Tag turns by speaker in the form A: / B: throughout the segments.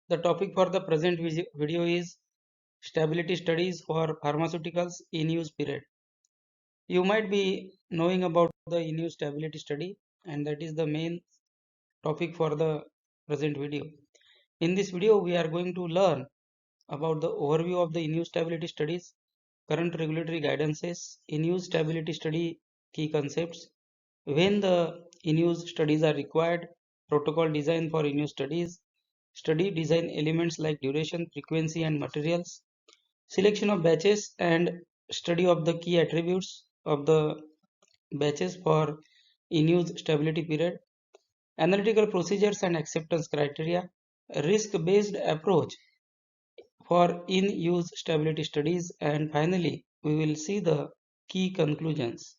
A: The topic for the present video is stability studies for pharmaceuticals in use period. You might be knowing about the in use stability study, and that is the main topic for the present video. In this video, we are going to learn about the overview of the in use stability studies, current regulatory guidances, in use stability study key concepts, when the in use studies are required, protocol design for in use studies, study design elements like duration, frequency, and materials, selection of batches and study of the key attributes of the batches for in-use stability period, analytical procedures and acceptance criteria, risk-based approach for in-use stability studies, and finally, we will see the key conclusions.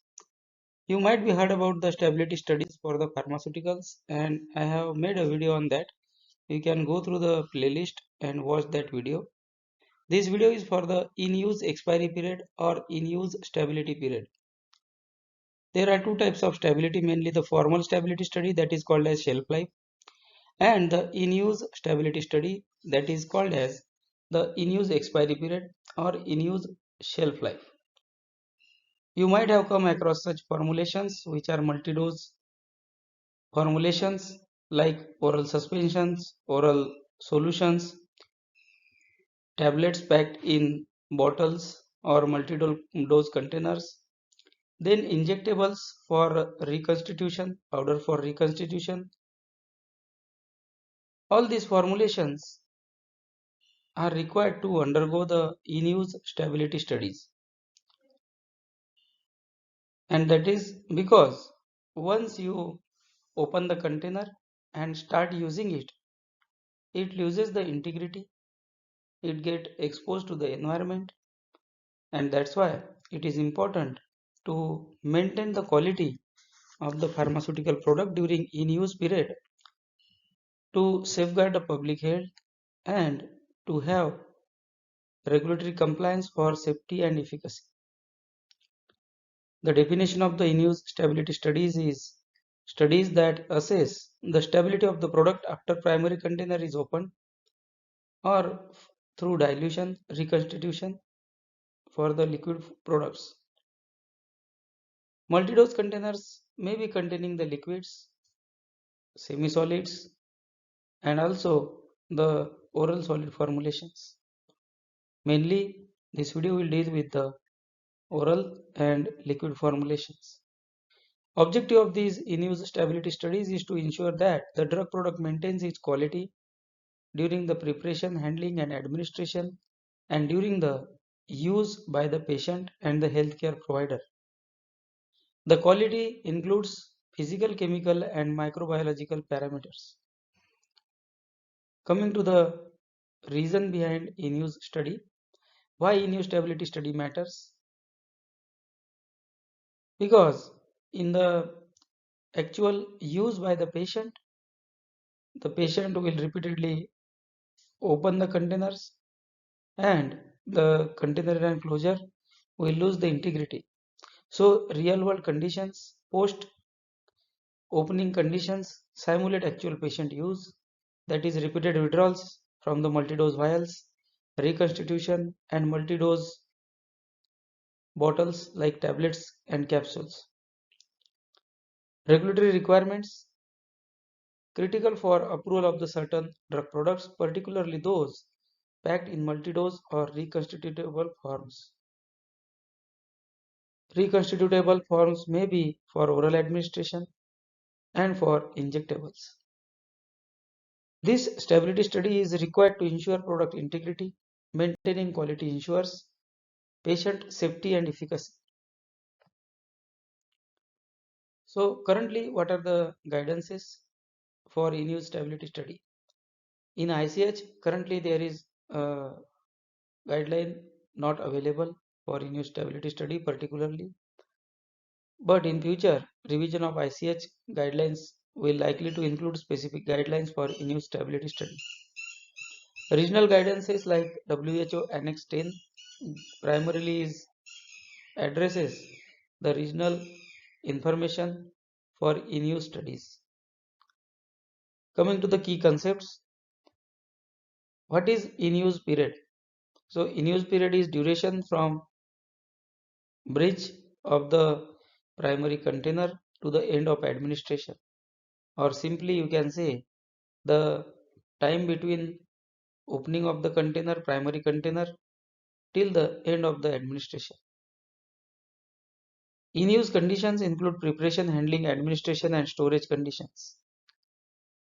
A: You might be heard about the stability studies for the pharmaceuticals, and I have made a video on that. You can go through the playlist and watch that video. This video is for the in-use expiry period or in-use stability period. There are two types of stability, mainly the formal stability study that is called as shelf life, and the in-use stability study that is called as the in-use expiry period or in-use shelf life. You might have come across such formulations which are multi-dose formulations like oral suspensions, oral solutions, tablets packed in bottles or multi-dose containers, then injectables for reconstitution, powder for reconstitution. All these formulations are required to undergo the in-use stability studies. And that is because once you open the container and start using it, it loses the integrity, it gets exposed to the environment, and that's why it is important to maintain the quality of the pharmaceutical product during in-use period to safeguard the public health and to have regulatory compliance for safety and efficacy. The definition of the in-use stability studies is studies that assess the stability of the product after primary container is opened or through dilution reconstitution for the liquid products. Multi-dose containers may be containing the liquids, semi-solids, and also the oral solid formulations. Mainly, this video will deal with the oral and liquid formulations. Objective of these in-use stability studies is to ensure that the drug product maintains its quality during the preparation, handling, and administration, and during the use by the patient and the healthcare provider. The quality includes physical, chemical, and microbiological parameters. Coming to the reason behind in-use study, why in-use stability study matters? Because in the actual use by the patient will repeatedly open the containers and the container enclosure will lose the integrity. So real world conditions, post opening conditions simulate actual patient use, that is repeated withdrawals from the multi-dose vials, reconstitution and multi-dose bottles like tablets and capsules. Regulatory requirements critical for approval of the certain drug products, particularly those packed in multi-dose or reconstitutable forms. Reconstitutable forms may be for oral administration and for injectables. This stability study is required to ensure product integrity, maintaining quality ensures patient safety and efficacy. So currently, what are the guidances for in-use stability study? In ICH, currently there is a guideline not available for in-use stability study particularly. But in future, revision of ICH guidelines will likely to include specific guidelines for in-use stability study. Regional guidances like WHO Annex 10 primarily addresses the regional information for in-use studies. Coming to the key concepts, What is in use period? So in use period is duration from bridge of the primary container to the end of administration, or simply you can say the time between opening of the container, primary container, till the end of the administration. In use conditions include preparation, handling, administration and storage conditions.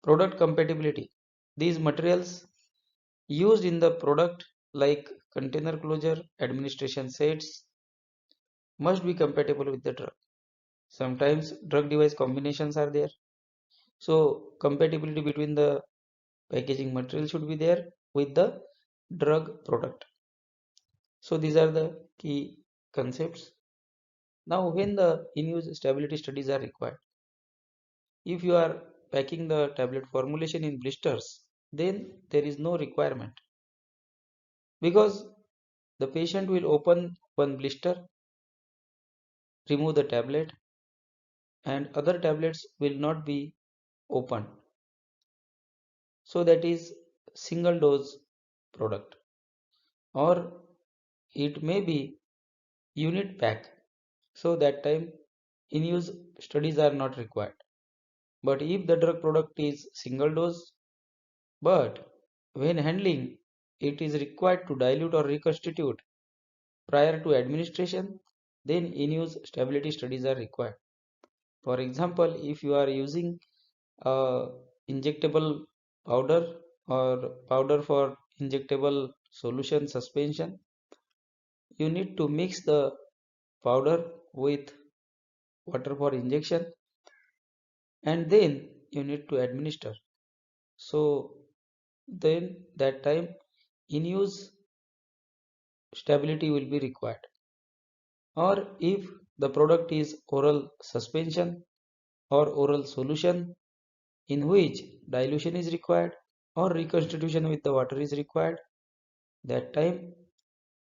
A: Product compatibility. These materials used in the product like container closure, administration sets must be compatible with the drug. Sometimes drug device combinations are there. So compatibility between the packaging material should be there with the drug product. So these are the key concepts. Now when the in-use stability studies are required, if you are packing the tablet formulation in blisters, then there is no requirement, because the patient will open one blister, remove the tablet, and other tablets will not be opened. So that is single dose product, or it may be unit pack. So that time in use studies are not required. But if the drug product is single dose, but when handling it is required to dilute or reconstitute prior to administration, then in use stability studies are required. For example, if you are using injectable powder or powder for injectable solution suspension, you need to mix the powder with water for injection, and then you need to administer. So then that time in use stability will be required. Or if the product is oral suspension or oral solution in which dilution is required or reconstitution with the water is required, that time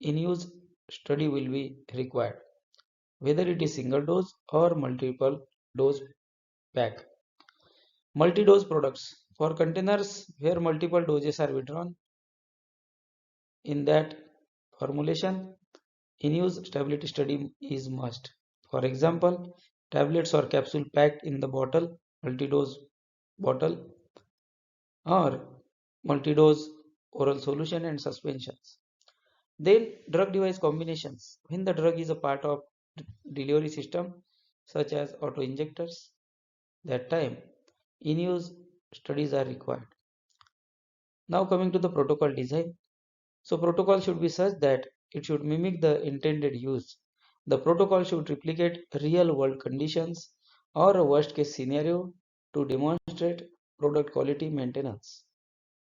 A: in use study will be required, whether it is single dose or multiple dose pack. Multi-dose products. For containers where multiple doses are withdrawn, in that formulation, in-use stability study is must. For example, tablets or capsule packed in the bottle, multi-dose bottle, or multi-dose oral solution and suspensions. Then drug device combinations. When the drug is a part of delivery system such as auto injectors, that time in-use studies are required. Now coming to the protocol design. So protocol should be such that it should mimic the intended use. The protocol should replicate real world conditions or a worst case scenario to demonstrate product quality maintenance.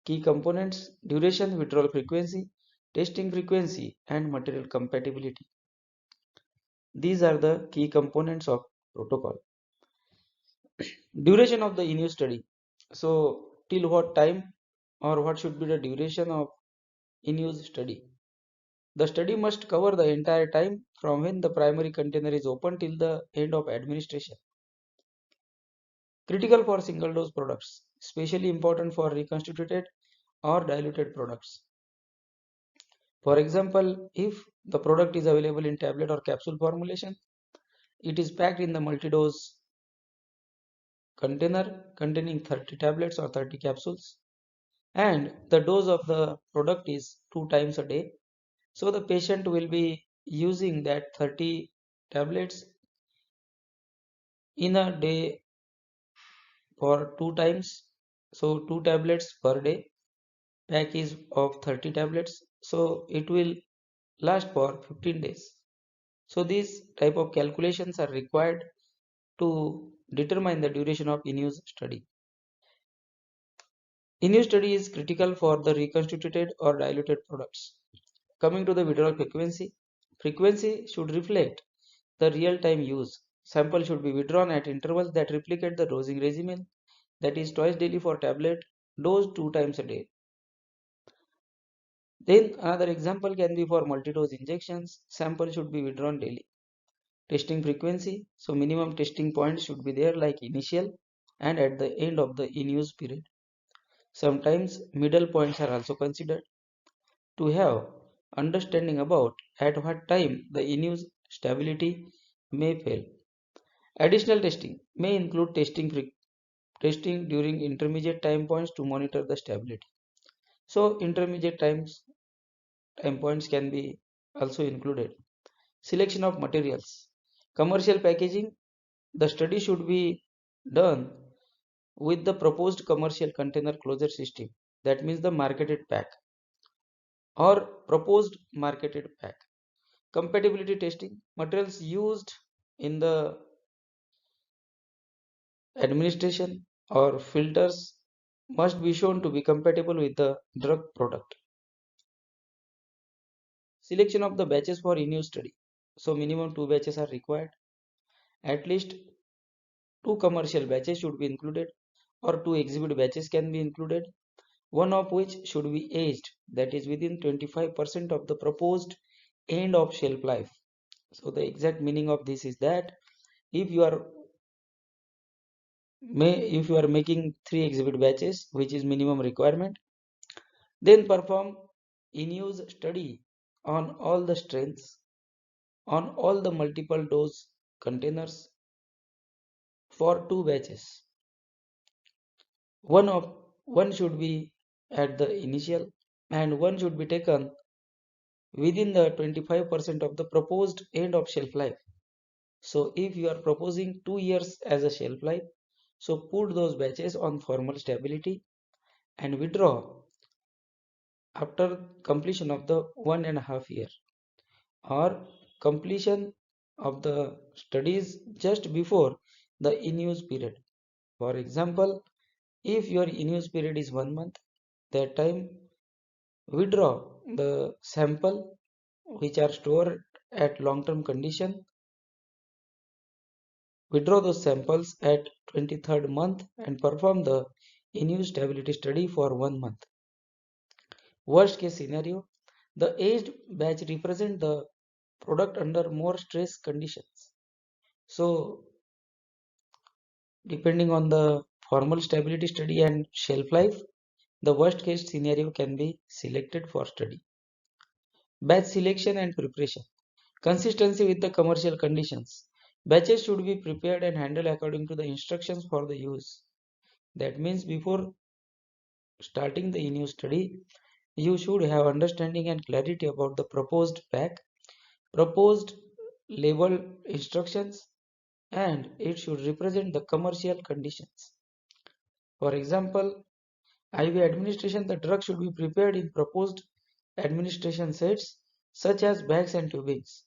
A: Key components: duration, withdrawal frequency, testing frequency, and material compatibility. These are the key components of protocol. Duration of the in-use study. So till what time or what should be the duration of in-use study? The study must cover the entire time from when the primary container is opened till the end of administration. Critical for single dose products, especially important for reconstituted or diluted products. For example, if the product is available in tablet or capsule formulation, it is packed in the multi-dose container containing 30 tablets or 30 capsules, and the dose of the product is 2 times a day. So the patient will be using that 30 tablets in a day for 2 times. So 2 tablets per day. Pack is of 30 tablets. So it will last for 15 days. So these type of calculations are required to determine the duration of in-use study. In-use study is critical for the reconstituted or diluted products. Coming to the withdrawal frequency, frequency should reflect the real-time use. Sample should be withdrawn at intervals that replicate the dosing regimen, that is twice daily for tablet, dosed 2 times a day. Then another example can be for multi-dose injections. Sample should be withdrawn daily. Testing frequency, so minimum testing points should be there like initial and at the end of the in-use period. Sometimes middle points are also considered to have understanding about at what time the in-use stability may fail. Additional testing may include testing during intermediate time points to monitor the stability. So intermediate time points can be also included. Selection of materials. Commercial packaging. The study should be done with the proposed commercial container closure system. That means the marketed pack or proposed marketed pack. Compatibility testing. Materials used in the administration or filters must be shown to be compatible with the drug product. Selection of the batches for in-use study. So minimum 2 batches are required. At least 2 commercial batches should be included or 2 exhibit batches can be included, one of which should be aged, that is within 25% of the proposed end of shelf life. So the exact meaning of this is that if you are making 3 exhibit batches, which is minimum requirement, then perform in-use study on all the strengths, on all the multiple dose containers for 2 batches. One should be at the initial and one should be taken within the 25% of the proposed end of shelf life. So if you are proposing 2 years as a shelf life, so put those batches on formal stability and withdraw after completion of the 1.5 year or completion of the studies just before the in-use period. For example, if your in-use period is 1 month, that time withdraw the sample which are stored at long-term condition. Withdraw those samples at 23rd month and perform the in-use stability study for 1 month. Worst case scenario, the aged batch represent the product under more stress conditions. So depending on the formal stability study and shelf life, the worst case scenario can be selected for study. Batch selection and preparation. Consistency with the commercial conditions. Batches should be prepared and handled according to the instructions for the use. That means before starting the in-use study, you should have understanding and clarity about the proposed pack, proposed label instructions, and it should represent the commercial conditions. For example, IV administration, the drug should be prepared in proposed administration sets such as bags and tubings.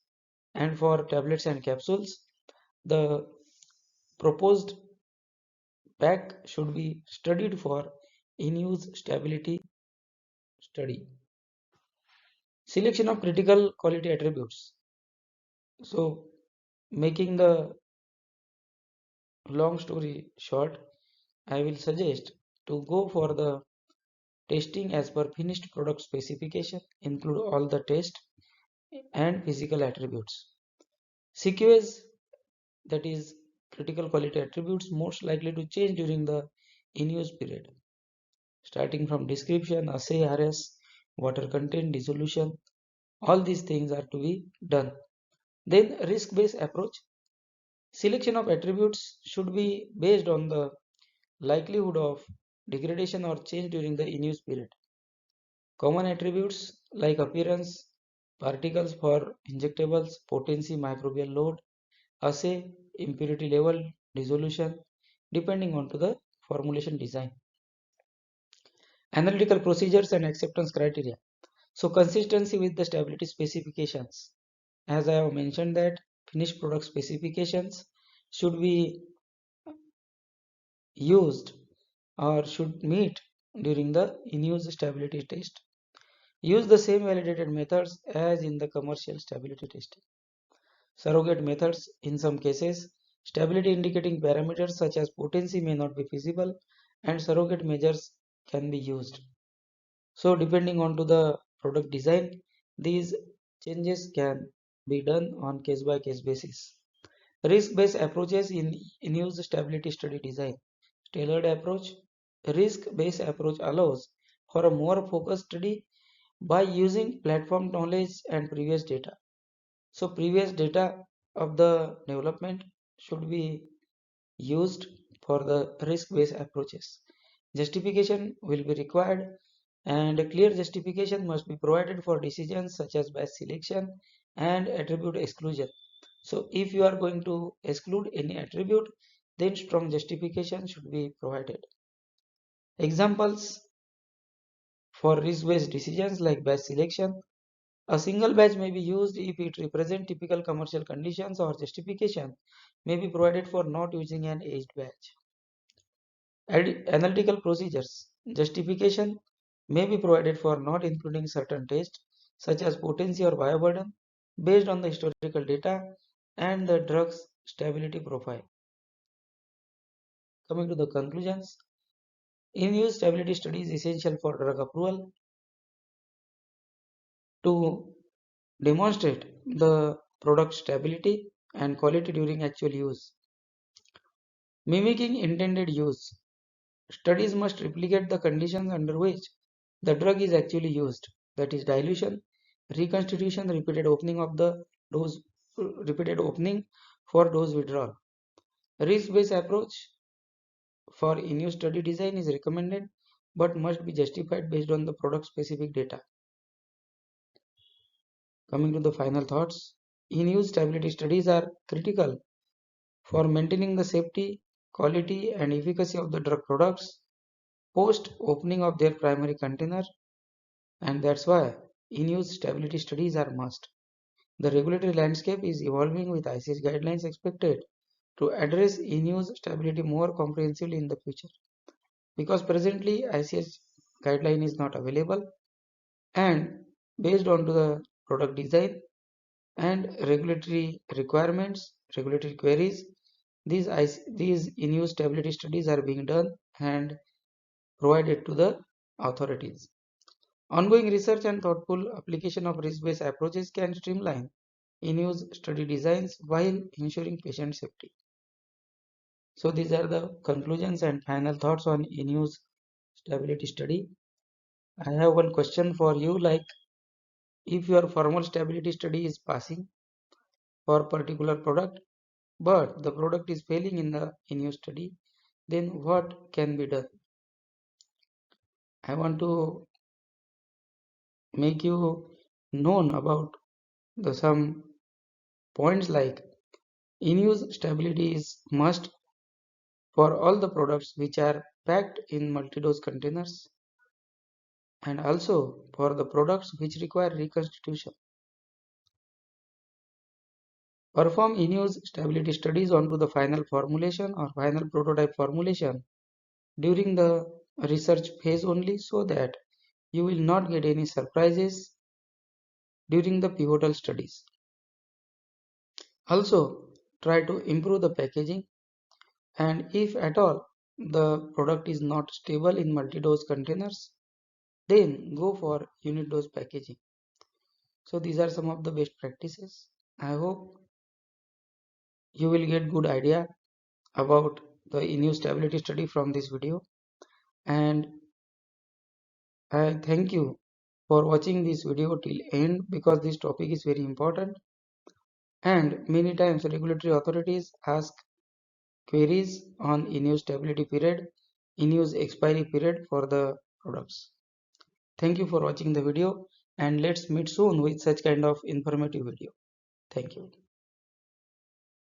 A: And for tablets and capsules, the proposed pack should be studied for in-use stability study. Selection of critical quality attributes. So, making the long story short, I will suggest to go for the testing as per finished product specification, include all the test and physical attributes. CQS, that is critical quality attributes, most likely to change during the in-use period, starting from description, assay, RS, water content, dissolution, all these things are to be done. Then risk-based approach. Selection of attributes should be based on the likelihood of degradation or change during the in-use period. Common attributes like appearance, particles for injectables, potency, microbial load, assay, impurity level, dissolution, depending on to the formulation design. Analytical procedures and acceptance criteria. So consistency with the stability specifications. As I have mentioned that finished product specifications should be used or should meet during the in-use stability test. Use the same validated methods as in the commercial stability testing. Surrogate methods, in some cases, stability indicating parameters such as potency may not be feasible and surrogate measures can be used. So depending on to the product design, these changes can be done on case by case basis. Risk-based approaches in use stability study design. Tailored approach. risk-based approach allows for a more focused study by using platform knowledge and previous data. So previous data of the development should be used for the risk-based approaches. Justification will be required and a clear justification must be provided for decisions such as batch selection and attribute exclusion. So if you are going to exclude any attribute, then strong justification should be provided. Examples for risk-based decisions like batch selection. A single batch may be used if it represents typical commercial conditions, or justification may be provided for not using an aged batch. Analytical procedures. Justification may be provided for not including certain tests such as potency or bioburden based on the historical data and the drug's stability profile. Coming to the conclusions, in-use stability study is essential for drug approval to demonstrate the product stability and quality during actual use. Mimicking intended use. Studies must replicate the conditions under which the drug is actually used, that is dilution, reconstitution, repeated opening for dose withdrawal. Risk-based approach for in-use study design is recommended but must be justified based on the product specific data. Coming to the final thoughts, in-use stability studies are critical for maintaining the safety, quality and efficacy of the drug products post opening of their primary container, and that's why in-use stability studies are must. The regulatory landscape is evolving with ICH guidelines expected to address in-use stability more comprehensively in the future. Because presently ICH guideline is not available, and based on to the product design and regulatory requirements, regulatory queries, these in-use stability studies are being done and provided to the authorities. Ongoing research and thoughtful application of risk-based approaches can streamline in-use study designs while ensuring patient safety. So these are the conclusions and final thoughts on in-use stability study. I have one question for you, like if your formal stability study is passing for particular product, but the product is failing in the in-use study, then what can be done? I want to make you known about the some points like in-use stability is must for all the products which are packed in multi-dose containers and also for the products which require reconstitution. Perform in-use stability studies onto the final formulation or final prototype formulation during the research phase only, so that you will not get any surprises during the pivotal studies. Also, try to improve the packaging, and if at all the product is not stable in multi-dose containers, then go for unit dose packaging. So these are some of the best practices. I hope you will get good idea about the in-use stability study from this video, and I thank you for watching this video till end because this topic is very important, and many times regulatory authorities ask queries on in-use stability period, in-use expiry period for the products. Thank you for watching the video, and let's meet soon with such kind of informative video. Thank you.